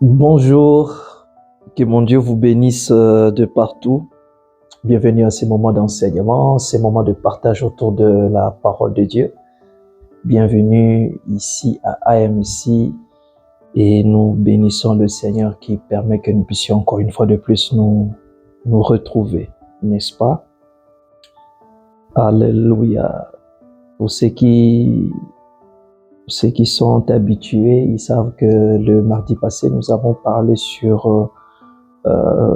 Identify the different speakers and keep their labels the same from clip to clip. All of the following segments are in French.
Speaker 1: Bonjour, que mon Dieu vous bénisse de partout. Bienvenue à ces moments d'enseignement, ces moments de partage autour de la parole de Dieu. Bienvenue ici à AMC et nous bénissons le Seigneur qui permet que nous puissions encore une fois de plus nous retrouver, n'est-ce pas? Alléluia. Pour ceux qui sont habitués, ils savent que le mardi passé, nous avons parlé sur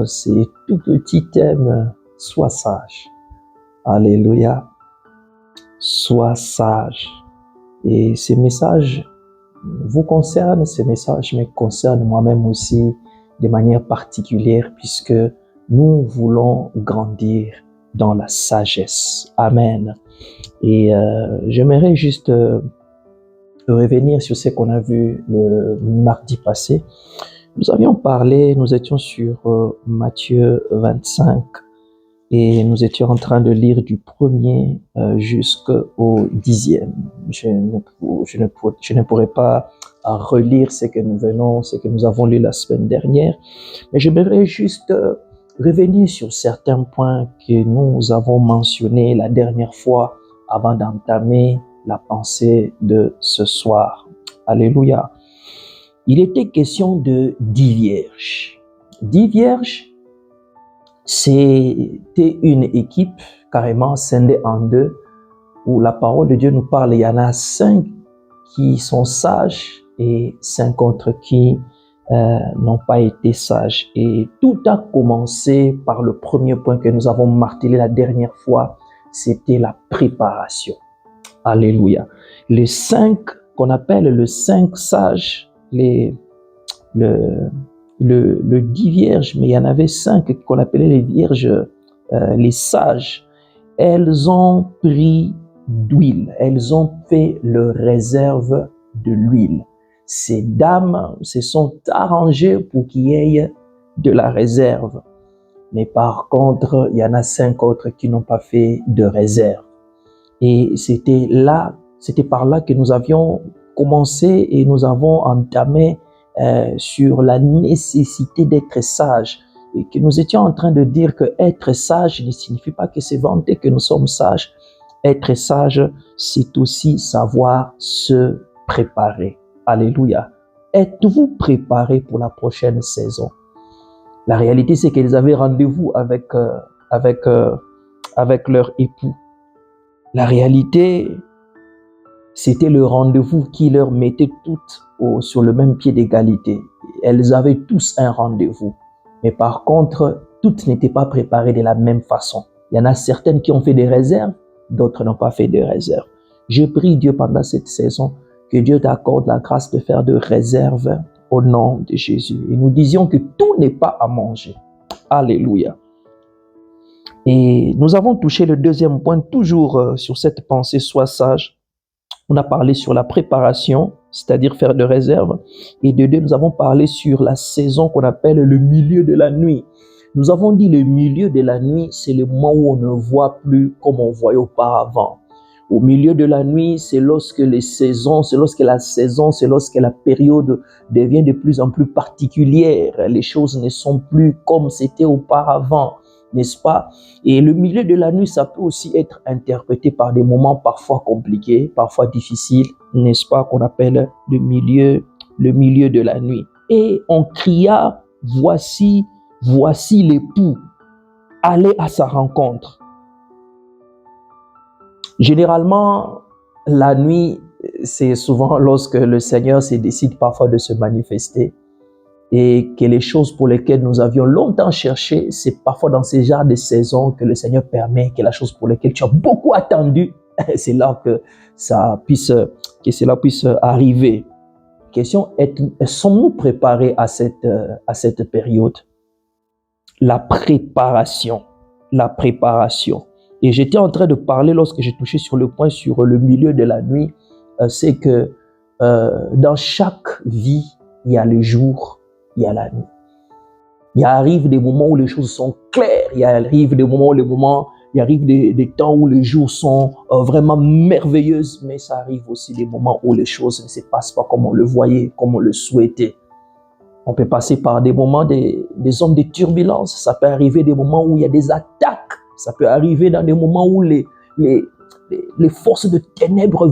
Speaker 1: ces tout petits thèmes. Sois sage. Alléluia. Sois sage. Et ces messages vous concernent, ces messages me concernent moi-même aussi de manière particulière puisque nous voulons grandir dans la sagesse. Amen. Et j'aimerais juste revenir sur ce qu'on a vu le mardi passé. Nous avions parlé, nous étions sur Matthieu 25 et nous étions en train de lire du 1er jusqu'au 10e. Je ne pourrais pas relire ce que nous avons lu la semaine dernière, mais j'aimerais juste revenir sur certains points que nous avons mentionnés la dernière fois avant d'entamer la pensée de ce soir. Alléluia. Il était question de 10 vierges. 10 vierges, c'était une équipe carrément scindée en deux où la parole de Dieu nous parle. Il y en a 5 qui sont sages et 5 autres qui n'ont pas été sages. Et tout a commencé par le premier point que nous avons martelé la dernière fois, c'était la préparation. Alléluia. Les 5 qu'on appelle les 5 sages, le 10 vierges, mais il y en avait 5 qu'on appelait les vierges, les sages. Elles ont pris d'huile, elles ont fait leur réserve de l'huile. Ces dames se sont arrangées pour qu'il y ait de la réserve. Mais par contre, il y en a 5 autres qui n'ont pas fait de réserve. Et c'était par là que nous avions commencé et nous avons entamé sur la nécessité d'être sage. Et que nous étions en train de dire que être sage ne signifie pas que c'est vanter que nous sommes sages. Être sage, c'est aussi savoir se préparer. Alléluia. Êtes-vous préparé pour la prochaine saison? La réalité, c'est qu'ils avaient rendez-vous avec leur époux. La réalité, c'était le rendez-vous qui leur mettait toutes sur le même pied d'égalité. Elles avaient tous un rendez-vous. Mais par contre, toutes n'étaient pas préparées de la même façon. Il y en a certaines qui ont fait des réserves, d'autres n'ont pas fait de réserves. Je prie Dieu pendant cette saison que Dieu t'accorde la grâce de faire de réserves au nom de Jésus. Et nous disions que tout n'est pas à manger. Alléluia. Et nous avons touché le deuxième point, toujours sur cette pensée, sois sage. On a parlé sur la préparation, c'est-à-dire faire de réserve. Et de deux, nous avons parlé sur la saison qu'on appelle le milieu de la nuit. Nous avons dit le milieu de la nuit, c'est le moment où on ne voit plus comme on voyait auparavant. Au milieu de la nuit, c'est lorsque la période devient de plus en plus particulière. Les choses ne sont plus comme c'était auparavant. N'est-ce pas? Et le milieu de la nuit, ça peut aussi être interprété par des moments parfois compliqués, parfois difficiles, n'est-ce pas, qu'on appelle le milieu de la nuit. Et on cria, voici l'époux, allez à sa rencontre. Généralement, la nuit, c'est souvent lorsque le Seigneur se décide parfois de se manifester. Et que les choses pour lesquelles nous avions longtemps cherché, c'est parfois dans ces genres de saisons que le Seigneur permet que la chose pour laquelle tu as beaucoup attendu, c'est là que cela puisse arriver. Question, sommes-nous préparés à cette période? La préparation. Et j'étais en train de parler lorsque j'ai touché sur le point sur le milieu de la nuit, c'est que dans chaque vie, il y a le jour, il y a la nuit. Il arrive des moments où les choses sont claires, il arrive des temps où les jours sont vraiment merveilleuses, mais ça arrive aussi des moments où les choses ne se passent pas comme on le voyait, comme on le souhaitait. On peut passer par des moments, des zones de turbulence. Ça peut arriver des moments où il y a des attaques. Ça peut arriver dans des moments où les forces de ténèbres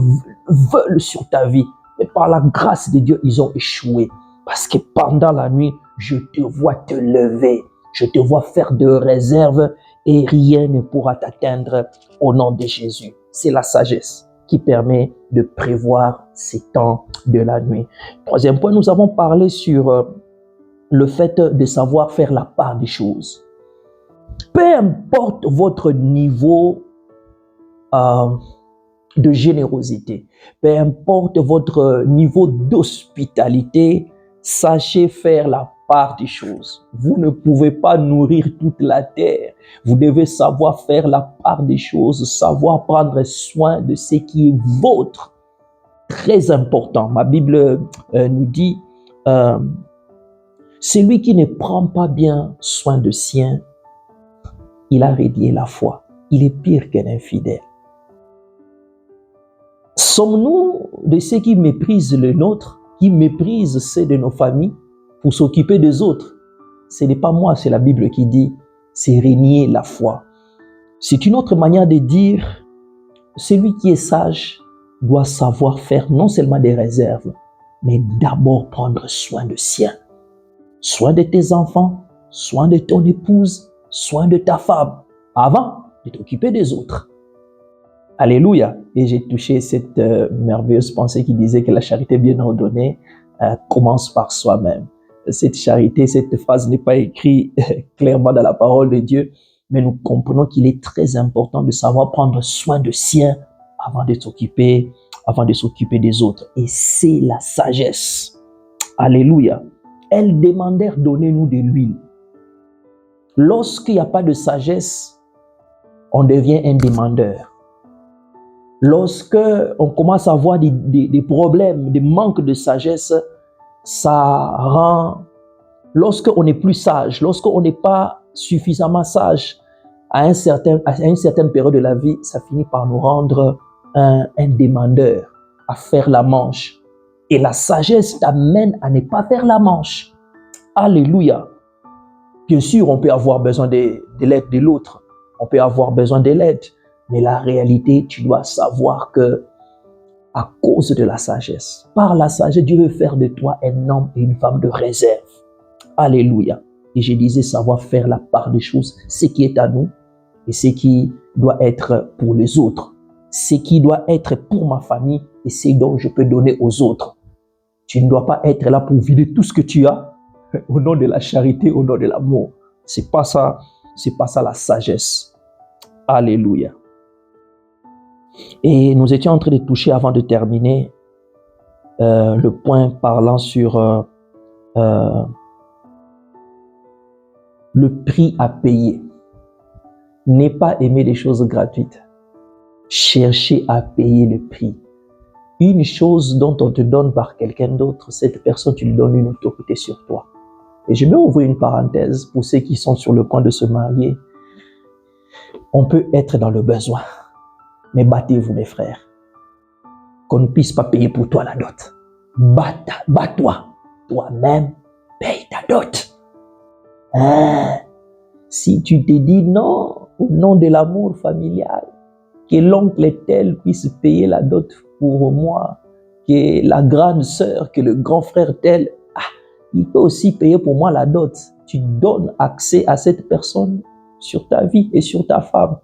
Speaker 1: veulent sur ta vie. Mais par la grâce de Dieu, ils ont échoué. Parce que pendant la nuit, je te vois te lever. Je te vois faire de réserves et rien ne pourra t'atteindre au nom de Jésus. C'est la sagesse qui permet de prévoir ces temps de la nuit. Troisième point, nous avons parlé sur le fait de savoir faire la part des choses. Peu importe votre niveau de générosité, peu importe votre niveau d'hospitalité, sachez faire la part des choses. Vous ne pouvez pas nourrir toute la terre. Vous devez savoir faire la part des choses, savoir prendre soin de ce qui est vôtre. Très important. Ma Bible nous dit, celui qui ne prend pas bien soin de sien, il a renié la foi. Il est pire qu'un infidèle. Sommes-nous de ceux qui méprisent le nôtre, qui méprisent ceux de nos familles pour s'occuper des autres? Ce n'est pas moi, c'est la Bible qui dit, c'est renier la foi. C'est une autre manière de dire, celui qui est sage doit savoir faire non seulement des réserves, mais d'abord prendre soin de sien. Soin de tes enfants, soin de ton épouse, soin de ta femme, avant de t'occuper des autres. Alléluia. Et j'ai touché cette merveilleuse pensée qui disait que la charité bien ordonnée commence par soi-même. Cette charité, cette phrase n'est pas écrite clairement dans la parole de Dieu, mais nous comprenons qu'il est très important de savoir prendre soin de sien avant de s'occuper des autres. Et c'est la sagesse. Alléluia. Elles demandèrent, donnez-nous de l'huile. Lorsqu'il n'y a pas de sagesse, on devient un demandeur. Lorsque on commence à avoir des problèmes, des manques de sagesse, ça rend, lorsqu'on n'est plus sage, lorsqu'on n'est pas suffisamment sage à une certaine période de la vie, ça finit par nous rendre un demandeur, à faire la manche. Et la sagesse t'amène à ne pas faire la manche. Alléluia. Bien sûr, on peut avoir besoin de l'aide de l'autre. On peut avoir besoin de l'aide. Mais la réalité, tu dois savoir que à cause de la sagesse, par la sagesse, Dieu veut faire de toi un homme et une femme de réserve. Alléluia. Et je disais savoir faire la part des choses, ce qui est à nous et ce qui doit être pour les autres. Ce qui doit être pour ma famille et ce dont je peux donner aux autres. Tu ne dois pas être là pour vider tout ce que tu as au nom de la charité, au nom de l'amour. C'est pas ça la sagesse. Alléluia. Et nous étions en train de toucher, avant de terminer, le point parlant sur le prix à payer. Ne pas aimer les choses gratuites. Chercher à payer le prix. Une chose dont on te donne par quelqu'un d'autre, cette personne, tu lui donnes une autorité sur toi. Et je vais ouvrir une parenthèse pour ceux qui sont sur le point de se marier. On peut être dans le besoin. Mais battez-vous, mes frères. Qu'on ne puisse pas payer pour toi la dot. Bats-toi. Toi-même, paye ta dot. Si tu te dis non, au nom de l'amour familial, que l'oncle tel puisse payer la dot pour moi, que la grande sœur, que le grand frère tel, il peut aussi payer pour moi la dot. Tu donnes accès à cette personne sur ta vie et sur ta femme.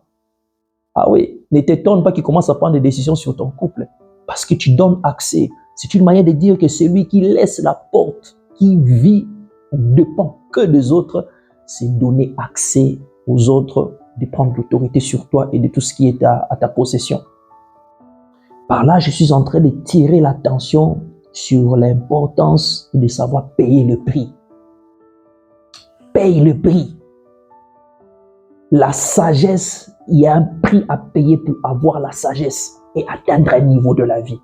Speaker 1: Ah oui, ne t'étonne pas qu'il commence à prendre des décisions sur ton couple parce que tu donnes accès. C'est une manière de dire que celui qui laisse la porte, qui vit, ne dépend que des autres, c'est donner accès aux autres de prendre l'autorité sur toi et de tout ce qui est à ta possession. Par là, je suis en train de tirer l'attention sur l'importance de savoir payer le prix. Paye le prix. La sagesse, il y a un prix à payer pour avoir la sagesse et atteindre un niveau de la vie.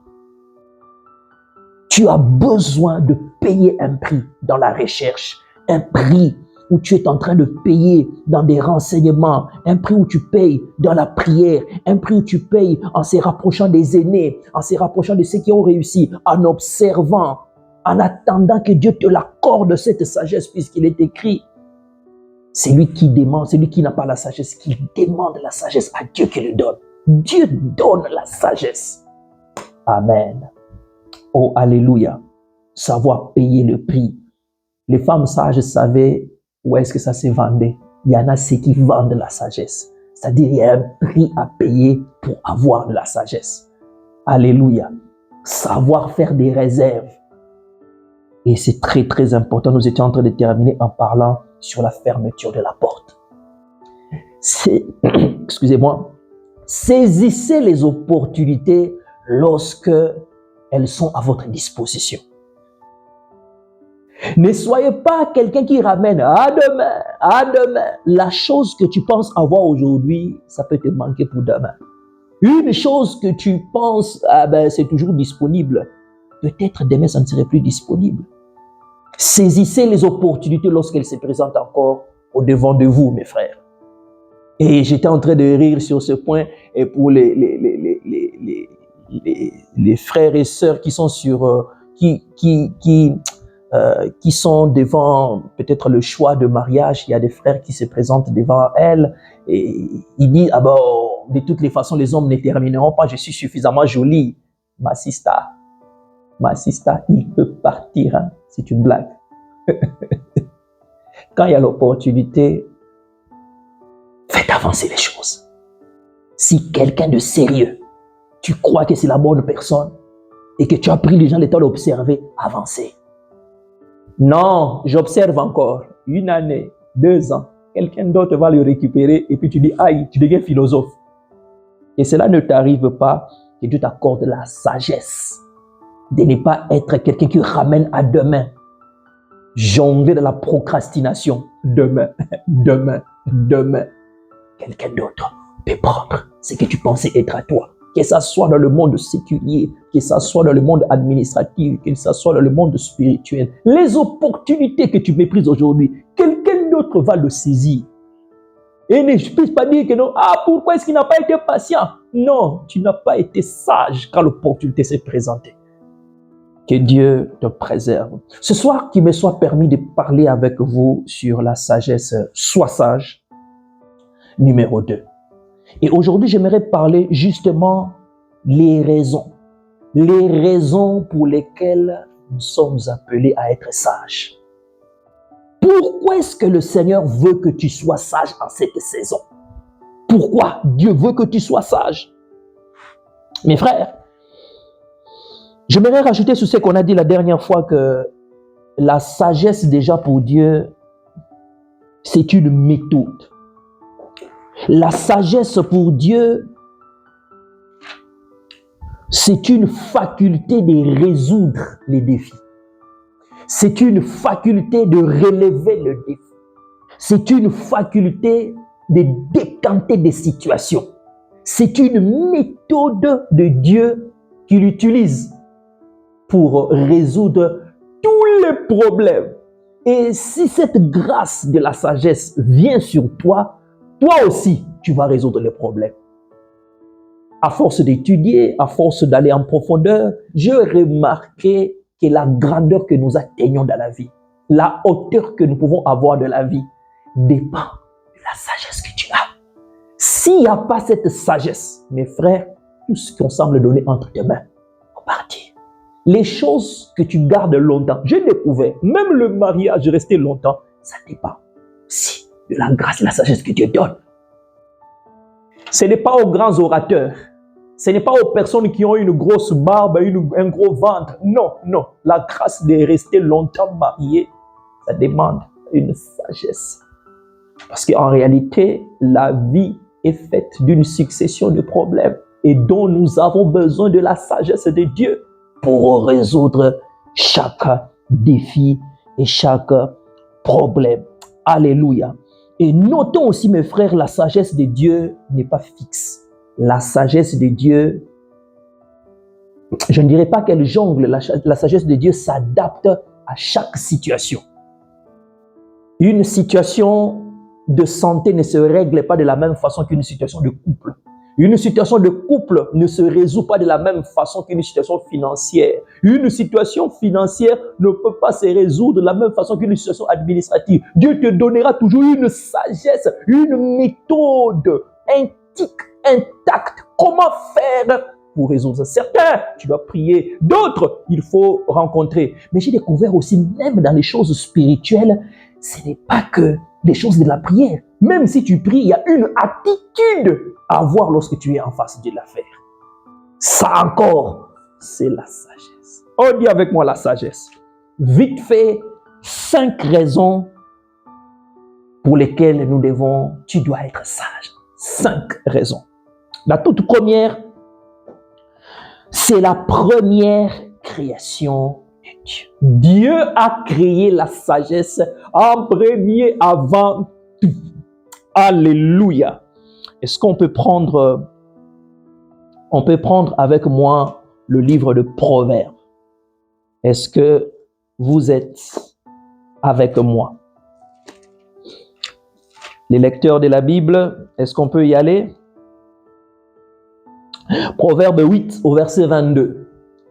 Speaker 1: Tu as besoin de payer un prix dans la recherche, un prix où tu es en train de payer dans des renseignements, un prix où tu payes dans la prière, un prix où tu payes en se rapprochant des aînés, en se rapprochant de ceux qui ont réussi, en observant. en attendant que Dieu te l'accorde cette sagesse, puisqu'il est écrit, c'est lui qui demande, c'est lui qui n'a pas la sagesse, qui demande la sagesse à Dieu qui le donne. Dieu donne la sagesse. Amen. Oh, alléluia. Savoir payer le prix. Les femmes sages savaient où est-ce que ça se vendait. Il y en a ceux qui vendent la sagesse. C'est-à-dire, il y a un prix à payer pour avoir de la sagesse. Alléluia. Savoir faire des réserves. Et c'est très, très important. Nous étions en train de terminer en parlant sur la fermeture de la porte. Excusez-moi. Saisissez les opportunités lorsque elles sont à votre disposition. Ne soyez pas quelqu'un qui ramène à demain, à demain. La chose que tu penses avoir aujourd'hui, ça peut te manquer pour demain. Une chose que tu penses, c'est toujours disponible. Peut-être demain, ça ne serait plus disponible. Saisissez les opportunités lorsqu'elles se présentent encore au devant de vous, mes frères. Et j'étais en train de rire sur ce point, et pour les frères et sœurs qui sont sur, qui sont devant peut-être le choix de mariage, il y a des frères qui se présentent devant elles et ils disent, ah ben, de toutes les façons, les hommes ne termineront pas, je suis suffisamment jolie. Ma sister, il peut partir, hein? C'est une blague. Quand il y a l'opportunité, faites avancer les choses. Si quelqu'un de sérieux, tu crois que c'est la bonne personne et que tu as pris déjà le temps d'observer, avancez. Non, j'observe encore 1 année, 2 ans. Quelqu'un d'autre va le récupérer et puis tu dis, aïe, tu deviens philosophe. Et cela ne t'arrive pas, que Dieu t'accorde la sagesse de ne pas être quelqu'un qui ramène à demain. Jongler de la procrastination. Demain, demain, demain. Quelqu'un d'autre peut prendre ce que tu pensais être à toi. Que ça soit dans le monde séculier, que ça soit dans le monde administratif, que ça soit dans le monde spirituel. Les opportunités que tu méprises aujourd'hui, quelqu'un d'autre va le saisir. Et ne puisse pas dire que non, pourquoi est-ce qu'il n'a pas été patient? Non, tu n'as pas été sage quand l'opportunité s'est présentée. Que Dieu te préserve. Ce soir, qu'il me soit permis de parler avec vous sur la sagesse. Sois sage. Numéro 2. Et aujourd'hui, j'aimerais parler justement les raisons pour lesquelles nous sommes appelés à être sages. Pourquoi est-ce que le Seigneur veut que tu sois sage en cette saison? Pourquoi Dieu veut que tu sois sage? Mes frères, j'aimerais rajouter sur ce qu'on a dit la dernière fois que la sagesse déjà pour Dieu, c'est une méthode. La sagesse pour Dieu, c'est une faculté de résoudre les défis. C'est une faculté de relever le défi. C'est une faculté de décanter des situations. C'est une méthode de Dieu qu'il utilise pour résoudre tous les problèmes. Et si cette grâce de la sagesse vient sur toi, toi aussi, tu vas résoudre les problèmes. À force d'étudier, à force d'aller en profondeur, j'ai remarqué que la grandeur que nous atteignons dans la vie, la hauteur que nous pouvons avoir de la vie, dépend de la sagesse que tu as. S'il n'y a pas cette sagesse, mes frères, tout ce qu'on semble donner entre tes mains va partir. Les choses que tu gardes longtemps, j'ai découvert, même le mariage resté longtemps, ça dépend aussi de la grâce et la sagesse que Dieu donne. Ce n'est pas aux grands orateurs, ce n'est pas aux personnes qui ont une grosse barbe, un gros ventre. Non, non. La grâce de rester longtemps marié, ça demande une sagesse. Parce qu'en réalité, la vie est faite d'une succession de problèmes et dont nous avons besoin de la sagesse de Dieu pour résoudre chaque défi et chaque problème. Alléluia. Et notons aussi, mes frères, la sagesse de Dieu n'est pas fixe. La sagesse de Dieu, je ne dirais pas qu'elle jongle, la sagesse de Dieu s'adapte à chaque situation. Une situation de santé ne se règle pas de la même façon qu'une situation de couple. Une situation de couple ne se résout pas de la même façon qu'une situation financière. Une situation financière ne peut pas se résoudre de la même façon qu'une situation administrative. Dieu te donnera toujours une sagesse, une méthode intacte. Comment faire pour résoudre ça? Certains, tu dois prier. D'autres, il faut rencontrer. Mais j'ai découvert aussi, même dans les choses spirituelles, ce n'est pas que des choses de la prière. Même si tu pries, il y a une attitude à avoir lorsque tu es en face de l'affaire. Ça encore, c'est la sagesse. On dit avec moi la sagesse. Vite fait, 5 raisons pour lesquelles tu dois être sage. 5 raisons. La toute première, c'est la première création de Dieu. Dieu a créé la sagesse en premier avant tout. Alléluia. Est-ce qu'on peut prendre avec moi le livre de Proverbes? Est-ce que vous êtes avec moi? Les lecteurs de la Bible, est-ce qu'on peut y aller? Proverbe 8 au verset 22.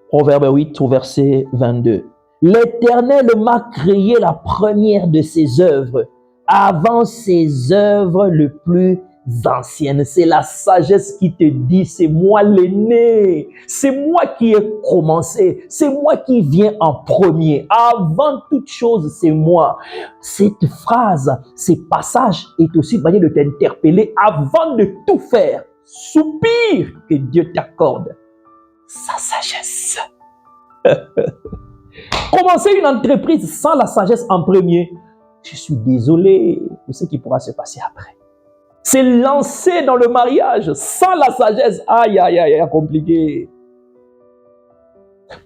Speaker 1: Proverbe 8 au verset 22. L'Éternel m'a créé la première de ses œuvres, avant ses œuvres les plus anciennes. C'est la sagesse qui te dit, c'est moi l'aîné, c'est moi qui ai commencé, c'est moi qui viens en premier. Avant toute chose, c'est moi. Cette phrase, ce passage est aussi une manière de t'interpeller avant de tout faire. Soupire que Dieu t'accorde sa sagesse. Commencer une entreprise sans la sagesse en premier, je suis désolé pour ce qui pourra se passer après. C'est lancer dans le mariage sans la sagesse, aïe, aïe, aïe, compliqué.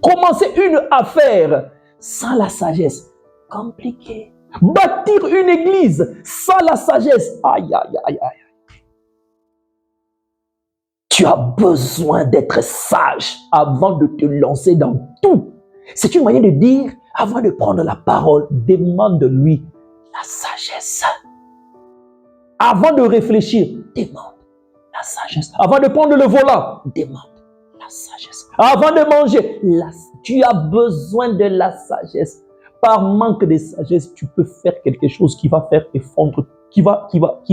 Speaker 1: Commencer une affaire sans la sagesse, compliqué. Bâtir une église sans la sagesse, aïe, aïe, aïe, aïe. Tu as besoin d'être sage avant de te lancer dans tout. C'est une manière de dire, avant de prendre la parole, demande-lui la sagesse. Avant de réfléchir, demande la sagesse. Avant de prendre le volant, demande la sagesse. Avant de manger, tu as besoin de la sagesse. Par manque de sagesse, tu peux faire quelque chose qui va faire effondre, qui va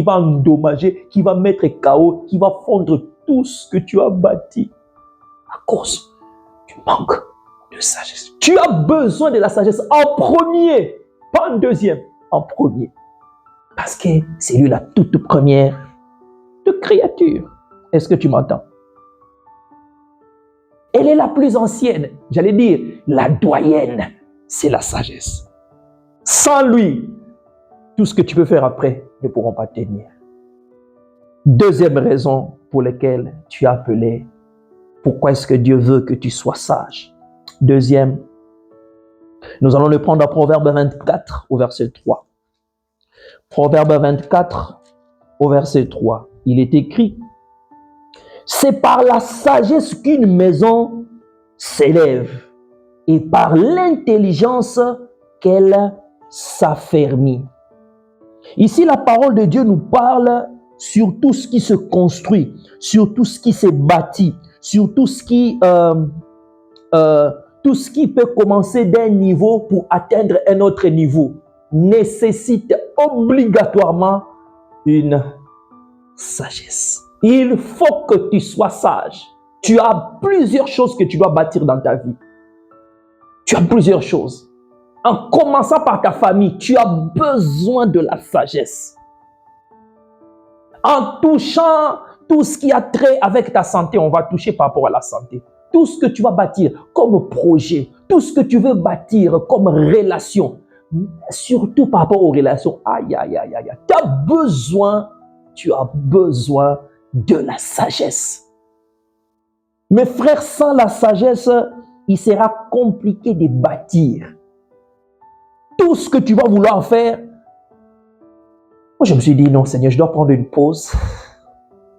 Speaker 1: endommager, qui va mettre KO, qui va fondre tout ce que tu as bâti à cause du manque de sagesse. Tu as besoin de la sagesse en premier, pas en deuxième, en premier. Parce que c'est lui la toute première de créature. Est-ce que tu m'entends? Elle est la plus ancienne, j'allais dire la doyenne, c'est la sagesse. Sans lui, tout ce que tu peux faire après ne pourront pas tenir. Deuxième raison pour laquelle tu es appelé, pourquoi est-ce que Dieu veut que tu sois sage? Deuxième, nous allons le prendre à Proverbe 24 au verset 3. Proverbe 24 au verset 3. Il est écrit, c'est par la sagesse qu'une maison s'élève et par l'intelligence qu'elle s'affermit. Ici, la parole de Dieu nous parle sur tout ce qui se construit, sur tout ce qui s'est bâti, sur tout ce qui peut commencer d'un niveau pour atteindre un autre niveau, nécessite obligatoirement une sagesse. Il faut que tu sois sage. Tu as plusieurs choses que tu dois bâtir dans ta vie. Tu as plusieurs choses. En commençant par ta famille, tu as besoin de la sagesse. En touchant tout ce qui a trait avec ta santé, on va toucher par rapport à la santé. Tout ce que tu vas bâtir comme projet, tout ce que tu veux bâtir comme relation, surtout par rapport aux relations, aïe, aïe, aïe, aïe, tu as besoin de la sagesse. Mes frères, sans la sagesse, il sera compliqué de bâtir. Tout ce que tu vas vouloir faire, moi je me suis dit non Seigneur, je dois prendre une pause,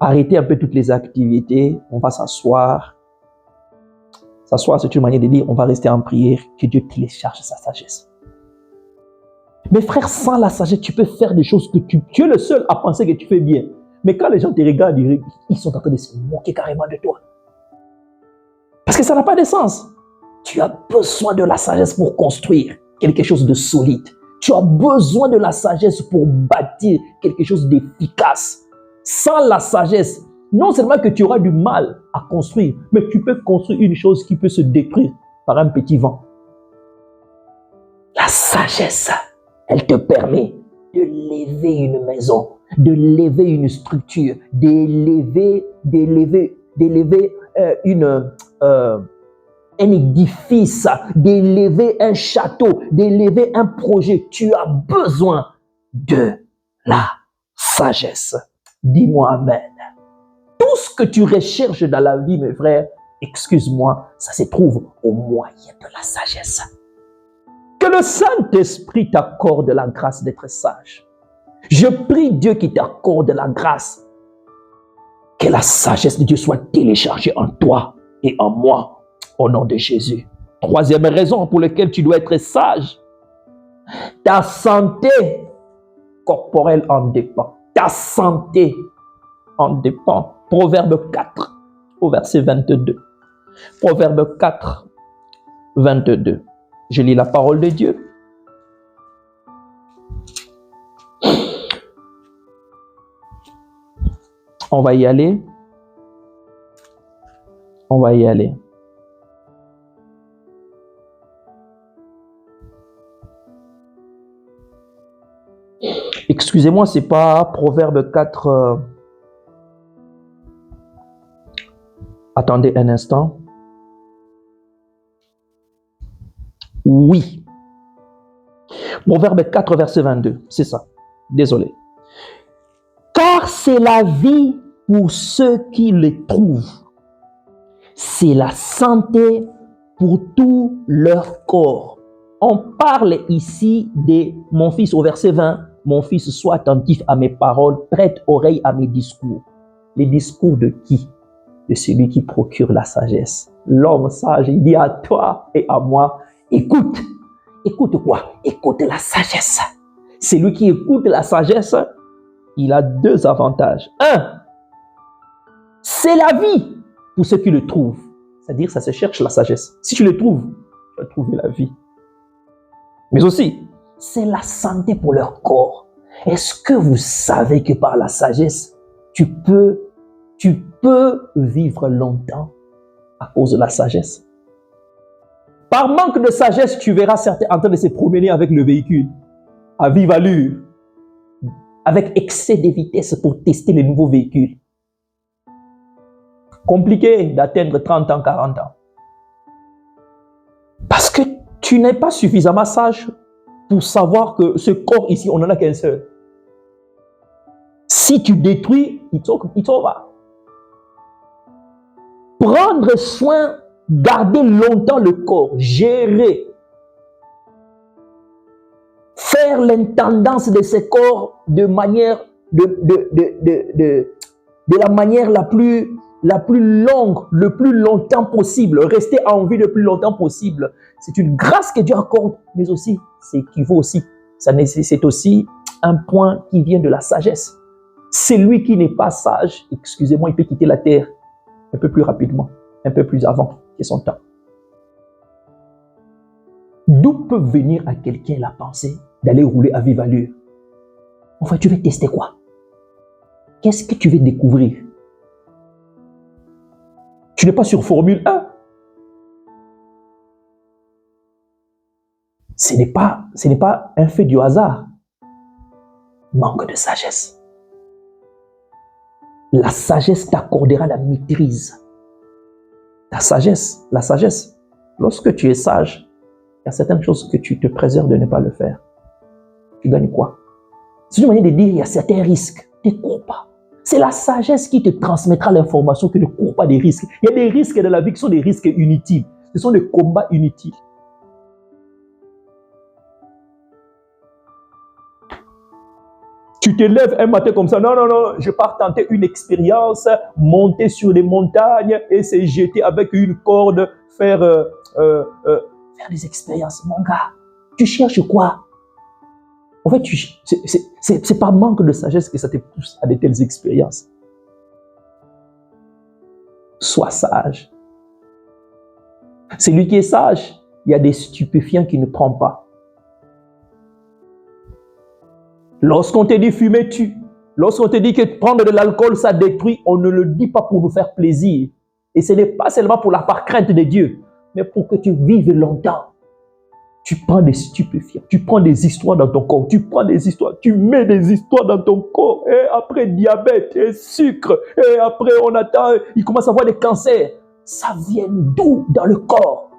Speaker 1: arrêter un peu toutes les activités, on va s'asseoir. S'asseoir, c'est une manière de dire, on va rester en prière, que Dieu télécharge sa sagesse. Mes frères, sans la sagesse, tu peux faire des choses que tu es le seul à penser que tu fais bien. Mais quand les gens te regardent, ils sont en train de se moquer carrément de toi. Parce que ça n'a pas de sens. Tu as besoin de la sagesse pour construire quelque chose de solide. Tu as besoin de la sagesse pour bâtir quelque chose d'efficace. Sans la sagesse, non seulement que tu auras du mal à construire, mais tu peux construire une chose qui peut se détruire par un petit vent. La sagesse, elle te permet de lever une maison, de lever une structure, d'élever un édifice, d'élever un château, d'élever un projet. Tu as besoin de la sagesse. Dis-moi amen. Tout ce que tu recherches dans la vie, mes frères, excuse-moi, ça se trouve au moyen de la sagesse. Que le Saint-Esprit t'accorde la grâce d'être sage. Je prie Dieu qui t'accorde la grâce. Que la sagesse de Dieu soit téléchargée en toi et en moi. Au nom de Jésus. Troisième raison pour laquelle tu dois être sage. Ta santé corporelle en dépend. Ta santé en dépend. Proverbe 4, au verset 22. Proverbe 4, 22. Je lis la parole de Dieu. On va y aller. On va y aller. Excusez-moi, c'est pas Proverbe 4. Attendez un instant. Oui. Proverbe 4, verset 22. C'est ça. Désolé. Car c'est la vie pour ceux qui le trouvent. C'est la santé pour tout leur corps. On parle ici de mon fils au verset 20. Mon fils, sois attentif à mes paroles, prête oreille à mes discours. Les discours de qui? De celui qui procure la sagesse. L'homme sage, il dit à toi et à moi, écoute. Écoute quoi? Écoute la sagesse. Celui qui écoute la sagesse, il a deux avantages. Un, c'est la vie pour ceux qui le trouvent. C'est-à-dire, ça se cherche la sagesse. Si tu le trouves, tu vas trouver la vie. Mais aussi, c'est la santé pour leur corps. Est-ce que vous savez que par la sagesse, tu peux vivre longtemps à cause de la sagesse? Par manque de sagesse, tu verras certains en train de se promener avec le véhicule à vive allure, avec excès de vitesse pour tester les nouveaux véhicules. Compliqué d'atteindre 30 ans, 40 ans. Parce que tu n'es pas suffisamment sage pour savoir que ce corps ici, on n'en a qu'un seul. Si tu détruis, il t'en va. Prendre soin, garder longtemps le corps, gérer, faire l'intendance de ce corps de manière, de la manière la plus longue, le plus longtemps possible, rester en vie le plus longtemps possible. C'est une grâce que Dieu accorde, mais aussi, c'est aussi un point qui vient de la sagesse. Celui qui n'est pas sage, excusez-moi, il peut quitter la terre un peu plus rapidement, un peu plus avant que son temps. D'où peut venir à quelqu'un la pensée d'aller rouler à vive allure? Enfin, tu veux tester quoi? Qu'est-ce que tu veux découvrir? Tu n'es pas sur Formule 1. Ce n'est pas un fait du hasard. Manque de sagesse. La sagesse t'accordera la maîtrise. La sagesse. Lorsque tu es sage, il y a certaines choses que tu te préserves de ne pas le faire. Tu gagnes quoi? C'est une manière de dire il y a certains risques. Ne cours pas. C'est la sagesse qui te transmettra l'information que ne cours pas des risques. Il y a des risques dans la vie qui sont des risques inutiles. Ce sont des combats inutiles. Tu te lèves un matin comme ça, non, je pars tenter une expérience, monter sur les montagnes et se jeter avec une corde, faire des expériences. Mon gars, tu cherches quoi? En fait, c'est par manque de sagesse que ça te pousse à de telles expériences. Sois sage. Celui qui est sage, il y a des stupéfiants qu'il ne prend pas. Lorsqu'on te dit fumer tue, lorsqu'on te dit que prendre de l'alcool ça détruit, on ne le dit pas pour nous faire plaisir. Et ce n'est pas seulement pour la par crainte de Dieu, mais pour que tu vives longtemps. Tu prends des stupéfiants, tu prends des histoires dans ton corps, tu prends des histoires, tu mets des histoires dans ton corps, et après diabète, et sucre, et après on attend, il commence à avoir des cancers. Ça vient d'où dans le corps?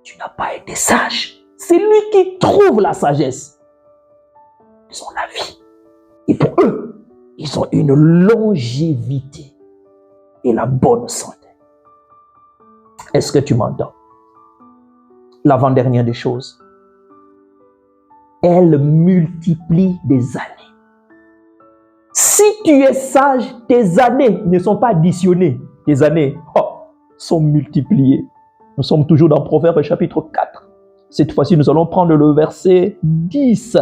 Speaker 1: Tu n'as pas été sage. C'est lui qui trouve la sagesse. Ils ont la vie. Et pour eux, ils ont une longévité et la bonne santé. Est-ce que tu m'entends? L'avant-dernière des choses, elle multiplie des années. Si tu es sage, tes années ne sont pas additionnées. Tes années sont multipliées. Nous sommes toujours dans Proverbes chapitre 4. Cette fois-ci, nous allons prendre le verset 10.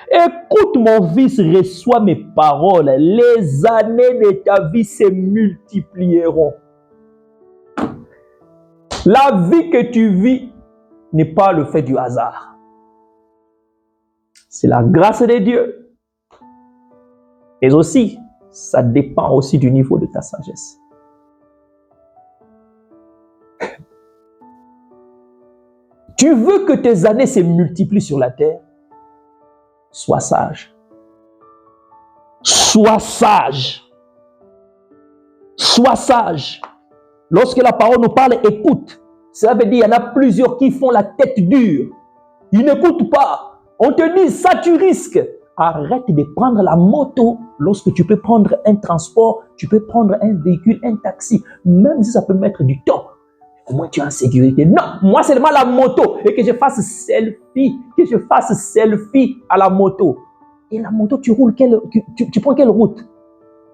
Speaker 1: Écoute mon fils, reçois mes paroles. Les années de ta vie se multiplieront. La vie que tu vis n'est pas le fait du hasard. C'est la grâce de Dieu. Et aussi, ça dépend aussi du niveau de ta sagesse. Tu veux que tes années se multiplient sur la terre? Sois sage. Sois sage. Sois sage. Lorsque la parole nous parle, écoute. Cela veut dire qu'il y en a plusieurs qui font la tête dure. Ils n'écoutent pas. On te dit, ça tu risques. Arrête de prendre la moto lorsque tu peux prendre un transport, tu peux prendre un véhicule, un taxi, même si ça peut mettre du temps. Au moins tu es en sécurité. Non, moi c'est seulement la moto et que je fasse selfie à la moto. Et la moto, tu roules tu prends quelle route?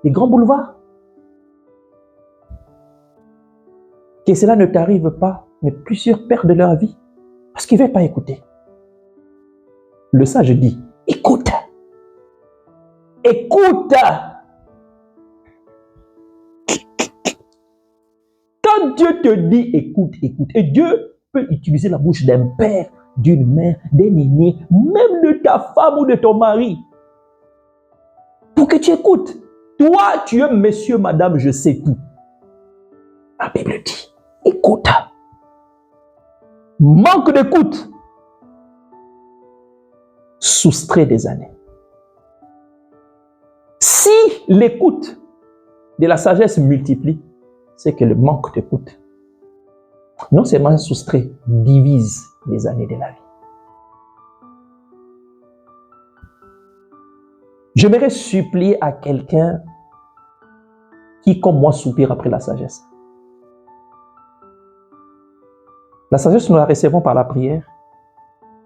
Speaker 1: Les grands boulevards? Que cela ne t'arrive pas, mais plusieurs perdent leur vie parce qu'ils ne veulent pas écouter. Le sage dit, écoute. Écoute. Quand Dieu te dit écoute, écoute, et Dieu peut utiliser la bouche d'un père, d'une mère, d'un aîné, même de ta femme ou de ton mari, pour que tu écoutes. Toi, tu es monsieur, madame, je sais tout. La Bible dit, écoute. Manque d'écoute soustrait des années. Si l'écoute de la sagesse multiplie, c'est que le manque d'écoute, non seulement soustrait, divise les années de la vie. J'aimerais supplier à quelqu'un qui, comme moi, soupire après la sagesse. La sagesse, nous la recevons par la prière.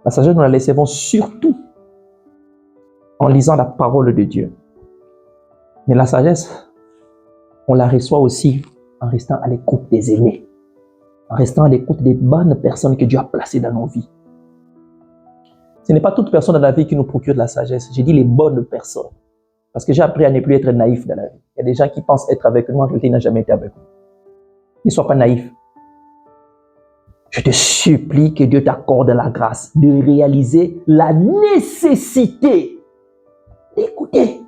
Speaker 1: La sagesse, nous la recevons surtout en lisant la parole de Dieu. Mais la sagesse, on la reçoit aussi en restant à l'écoute des aînés, en restant à l'écoute des bonnes personnes que Dieu a placées dans nos vies. Ce n'est pas toute personne dans la vie qui nous procure de la sagesse. J'ai dit les bonnes personnes. Parce que j'ai appris à ne plus être naïf dans la vie. Il y a des gens qui pensent être avec nous, en réalité, ils n'ont jamais été avec nous. Ne sois pas naïf. Je te supplie que Dieu t'accorde la grâce de réaliser la nécessité d'écouter.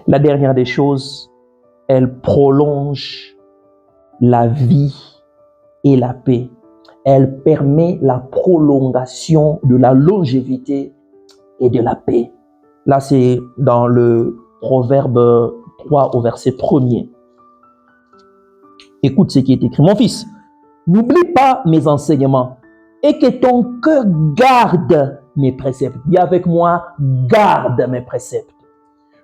Speaker 1: La dernière des choses, elle prolonge la vie et la paix. Elle permet la prolongation de la longévité et de la paix. Là, c'est dans le Proverbe 3 au verset 1er. Écoute ce qui est écrit. Mon fils, n'oublie pas mes enseignements et que ton cœur garde mes préceptes. Dis avec moi, garde mes préceptes.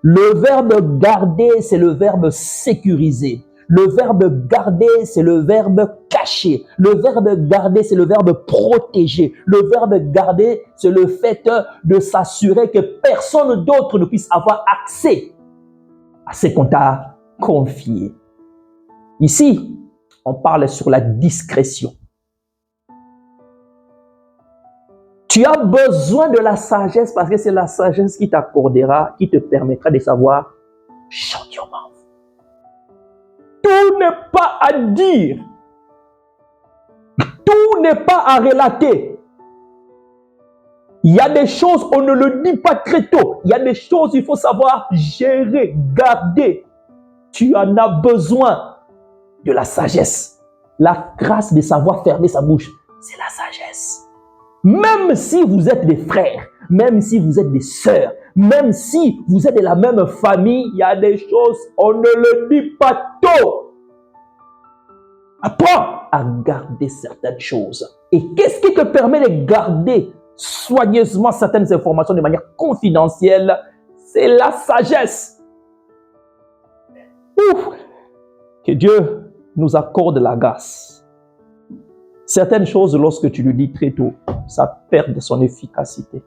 Speaker 1: Le verbe garder, c'est le verbe sécuriser. Le verbe garder, c'est le verbe cacher. Le verbe garder, c'est le verbe protéger. Le verbe garder, c'est le fait de s'assurer que personne d'autre ne puisse avoir accès à ce qu'on t'a confié. Ici, on parle sur la discrétion. Tu as besoin de la sagesse parce que c'est la sagesse qui t'accordera, qui te permettra de savoir shut your mouth. Tout n'est pas à dire. Tout n'est pas à relater. Il y a des choses, on ne le dit pas très tôt. Il y a des choses, il faut savoir gérer, garder. Tu en as besoin de la sagesse. La grâce de savoir fermer sa bouche, c'est la sagesse. Même si vous êtes des frères, même si vous êtes des sœurs, même si vous êtes de la même famille, il y a des choses, on ne le dit pas tôt. Apprends à garder certaines choses. Et qu'est-ce qui te permet de garder soigneusement certaines informations de manière confidentielle? C'est la sagesse. Ouf! Que Dieu nous accorde la grâce. Certaines choses, lorsque tu le dis très tôt, ça perd de son efficacité.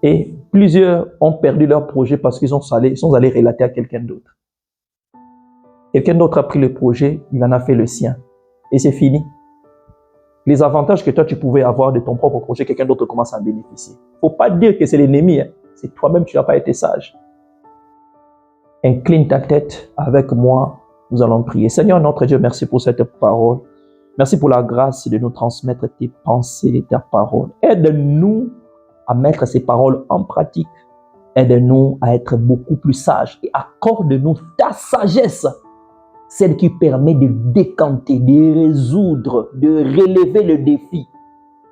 Speaker 1: Et plusieurs ont perdu leur projet parce qu'ils sont allés relater à quelqu'un d'autre. Quelqu'un d'autre a pris le projet, il en a fait le sien. Et c'est fini. Les avantages que toi, tu pouvais avoir de ton propre projet, quelqu'un d'autre commence à en bénéficier. Il ne faut pas dire que c'est l'ennemi. C'est toi-même, tu n'as pas été sage. Incline ta tête avec moi. Nous allons prier. Seigneur, notre Dieu, merci pour cette parole. Merci pour la grâce de nous transmettre tes pensées, ta parole. Aide-nous à mettre ces paroles en pratique. Aide-nous à être beaucoup plus sages et accorde-nous ta sagesse, celle qui permet de décanter, de résoudre, de relever le défi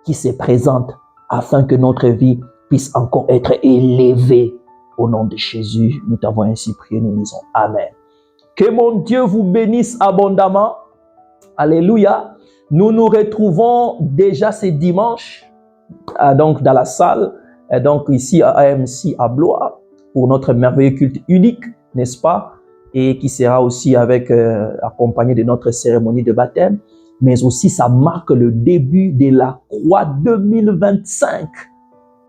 Speaker 1: qui se présente afin que notre vie puisse encore être élevée. Au nom de Jésus, nous t'avons ainsi prié, nous disons Amen. Que mon Dieu vous bénisse abondamment. Alléluia. Nous nous retrouvons déjà ce dimanche donc dans la salle, donc ici à AMC à Blois pour notre merveilleux culte unique, n'est-ce pas? Et qui sera aussi accompagné de notre cérémonie de baptême. Mais aussi, ça marque le début de la croix 2025.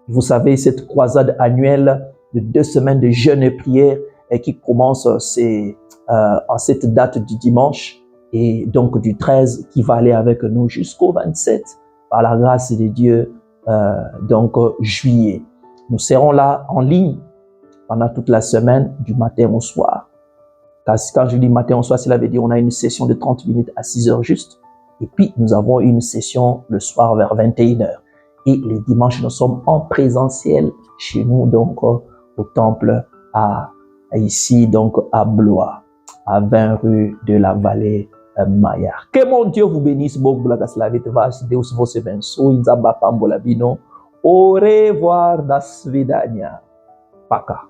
Speaker 1: Vous savez, cette croisade annuelle de 2 semaines de jeûne et prière et qui commence en cette date du dimanche et donc du 13 qui va aller avec nous jusqu'au 27 par la grâce de Dieu, juillet. Nous serons là en ligne pendant toute la semaine du matin au soir. Quand je dis matin au soir, cela veut dire on a une session de 30 minutes à 6 heures juste. Et puis, nous avons une session le soir vers 21 heures. Et les dimanches, nous sommes en présentiel chez nous, donc au temple ici, donc à Blois, à 20 rue de la Vallée Maillard. Que mon Dieu vous bénisse. Au revoir, das vidania. Paka.